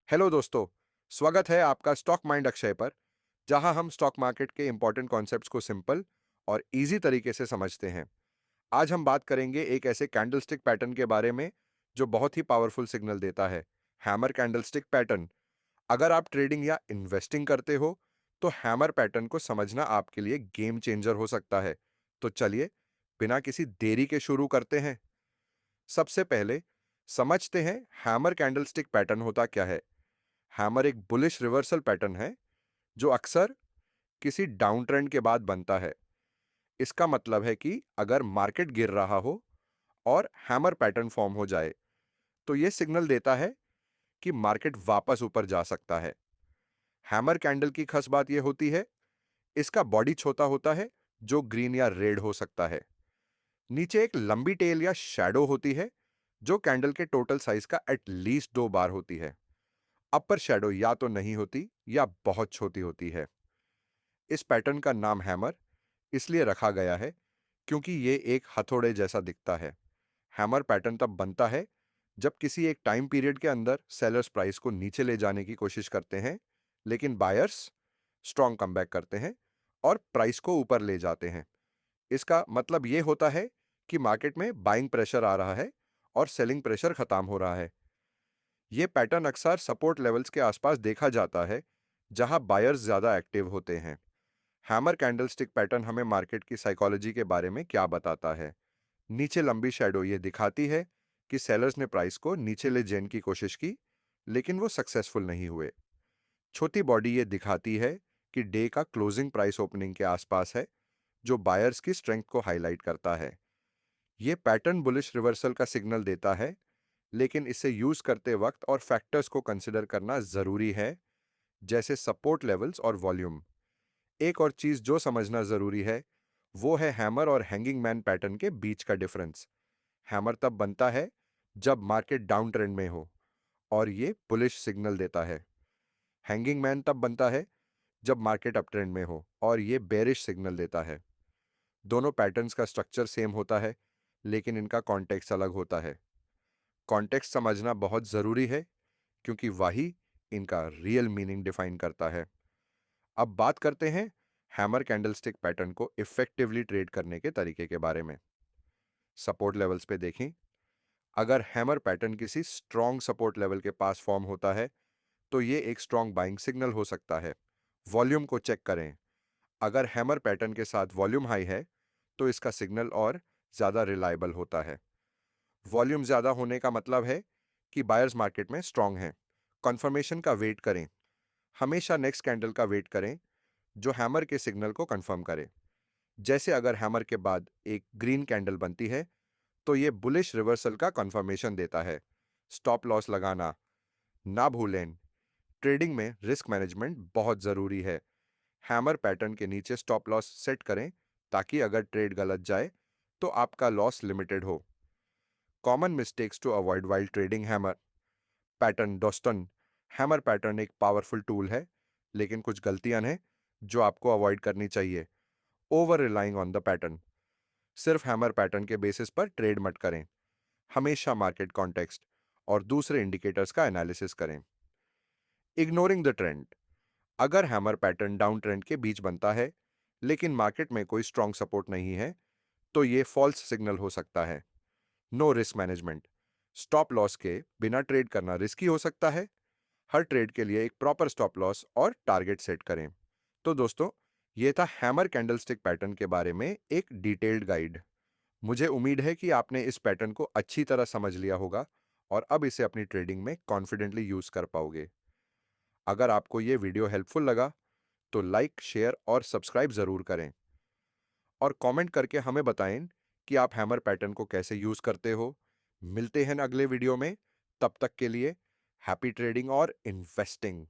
Hello दोस्तों, स्वागत है आपका स्टॉक माइंड अक्षय पर, जहां हम स्टॉक मार्केट के इंपॉर्टेंट कॉन्सेप्ट्स को सिंपल और इजी तरीके से समझते हैं। आज हम बात करेंगे एक ऐसे कैंडलस्टिक पैटर्न के बारे में जो बहुत ही पावरफुल सिग्नल देता है, हैमर कैंडलस्टिक पैटर्न। अगर आप ट्रेडिंग या इन्वेस्टिंग करते हो, तो हैमर पैटर्न को समझना आपके लिए गेम चेंजर हो सकता है। तो चलिए, बिना किसी देरी के शुरू करते हैं। सबसे पहले समझते हैं हैमर कैंडलस्टिक पैटर्न होता क्या है। हैमर एक बुलिश रिवर्सल पैटर्न है जो अक्सर किसी डाउन ट्रेंड के बाद बनता है। इसका मतलब है कि अगर मार्केट गिर रहा हो और हैमर पैटर्न फॉर्म हो जाए, तो यह सिग्नल देता है कि मार्केट वापस ऊपर जा सकता है। हैमर कैंडल की खास बात यह होती है, इसका बॉडी छोटा होता है, जो ग्रीन या रेड हो सकता है। नीचे एक लंबी टेल या शैडो होती है, जो कैंडल के टोटल साइज का एटलीस्ट 2 बार होती है। अपर शैडो या तो नहीं होती या बहुत छोटी होती है। इस पैटर्न का नाम हैमर इसलिए रखा गया है क्योंकि ये एक हथौड़े जैसा दिखता है। हैमर पैटर्न तब बनता है जब किसी एक टाइम पीरियड के अंदर सेलर्स प्राइस को नीचे ले जाने की कोशिश करते हैं, लेकिन बायर्स स्ट्रॉन्ग कमबैक करते हैं और प्राइस को ऊपर ले जाते हैं। इसका मतलब ये होता है कि मार्केट में बाइंग प्रेशर आ रहा है और सेलिंग प्रेशर खत्म हो रहा है। यह पैटर्न अक्सर सपोर्ट लेवल्स के आसपास देखा जाता है, जहां बायर्स ज्यादा एक्टिव होते हैं। हैमर कैंडलस्टिक पैटर्न हमें मार्केट की साइकोलॉजी के बारे में क्या बताता है। नीचे लंबी शैडो ये दिखाती है कि सेलर्स ने प्राइस को नीचे ले जाने की कोशिश की, लेकिन वो सक्सेसफुल नहीं हुए। छोटी बॉडी ये दिखाती है कि डे का क्लोजिंग प्राइस ओपनिंग के आसपास है, जो बायर्स की स्ट्रेंथ को हाईलाइट करता है। ये पैटर्न बुलिश रिवर्सल का सिग्नल देता है, लेकिन इसे यूज करते वक्त और फैक्टर्स को कंसिडर करना जरूरी है, जैसे सपोर्ट लेवल्स और वॉल्यूम। एक और चीज जो समझना जरूरी है, वो है हैमर और हैंगिंग मैन पैटर्न के बीच का डिफरेंस। हैमर तब बनता है जब मार्केट डाउन ट्रेंड में हो और ये बुलिश सिग्नल देता है। हैंगिंग मैन तब बनता है जब मार्केट अप ट्रेंड में हो और ये बेरिश सिग्नल देता है। दोनों पैटर्न्स का स्ट्रक्चर सेम होता है, लेकिन इनका कॉन्टेक्स्ट अलग होता है। कॉन्टेक्स्ट समझना बहुत जरूरी है, क्योंकि वही इनका रियल मीनिंग डिफाइन करता है। अब बात करते हैं हैमर कैंडलस्टिक पैटर्न को इफेक्टिवली ट्रेड करने के तरीके के बारे में। सपोर्ट लेवल्स पे देखें। अगर हैमर पैटर्न किसी स्ट्रॉन्ग सपोर्ट लेवल के पास फॉर्म होता है, तो ये एक स्ट्रॉन्ग बाइंग सिग्नल हो सकता है। वॉल्यूम को चेक करें। अगर हैमर पैटर्न के साथ वॉल्यूम हाई है, तो इसका सिग्नल और ज्यादा रिलायबल होता है। वॉल्यूम ज्यादा होने का मतलब है कि बायर्स मार्केट में स्ट्रॉन्ग हैं। कंफर्मेशन का वेट करें। हमेशा नेक्स्ट कैंडल का वेट करें जो हैमर के सिग्नल को कंफर्म करे। जैसे अगर हैमर के बाद एक ग्रीन कैंडल बनती है, तो यह बुलिश रिवर्सल का कंफर्मेशन देता है। स्टॉप लॉस लगाना ना भूलें। ट्रेडिंग में रिस्क मैनेजमेंट बहुत जरूरी है। हैमर पैटर्न के नीचे स्टॉप लॉस सेट करें, ताकि अगर ट्रेड गलत जाए तो आपका लॉस लिमिटेड हो। Common mistakes to avoid while trading hammer pattern डोस्टन। हैमर पैटर्न एक पावरफुल टूल है, लेकिन कुछ गलतियां हैं जो आपको अवॉइड करनी चाहिए। Over relying on the pattern. सिर्फ हैमर पैटर्न के बेसिस पर ट्रेड मत करें। हमेशा मार्केट कॉन्टेक्स्ट और दूसरे इंडिकेटर्स का एनालिसिस करें। Ignoring the trend. अगर हैमर पैटर्न डाउन ट्रेंड के बीच बनता है, लेकिन मार्केट में कोई स्ट्रॉन्ग सपोर्ट नहीं है, तो यह फॉल्स सिग्नल हो सकता है। No risk management. Stop loss के बिना ट्रेड करना रिस्की हो सकता है। हर ट्रेड के लिए एक प्रॉपर स्टॉप लॉस और टारगेट सेट करें। तो दोस्तों, यह था हैमर कैंडलस्टिक पैटर्न के बारे में एक डिटेल्ड गाइड। मुझे उम्मीद है कि आपने इस पैटर्न को अच्छी तरह समझ लिया होगा और अब इसे अपनी ट्रेडिंग में कॉन्फिडेंटली यूज कर पाओगे। अगर आपको यह वीडियो हेल्पफुल लगा, तो लाइक, शेयर और सब्सक्राइब जरूर करें और कमेंट करके हमें बताएं कि आप हैमर पैटर्न को कैसे यूज करते हो। मिलते हैं अगले वीडियो में। तब तक के लिए हैप्पी ट्रेडिंग और इन्वेस्टिंग।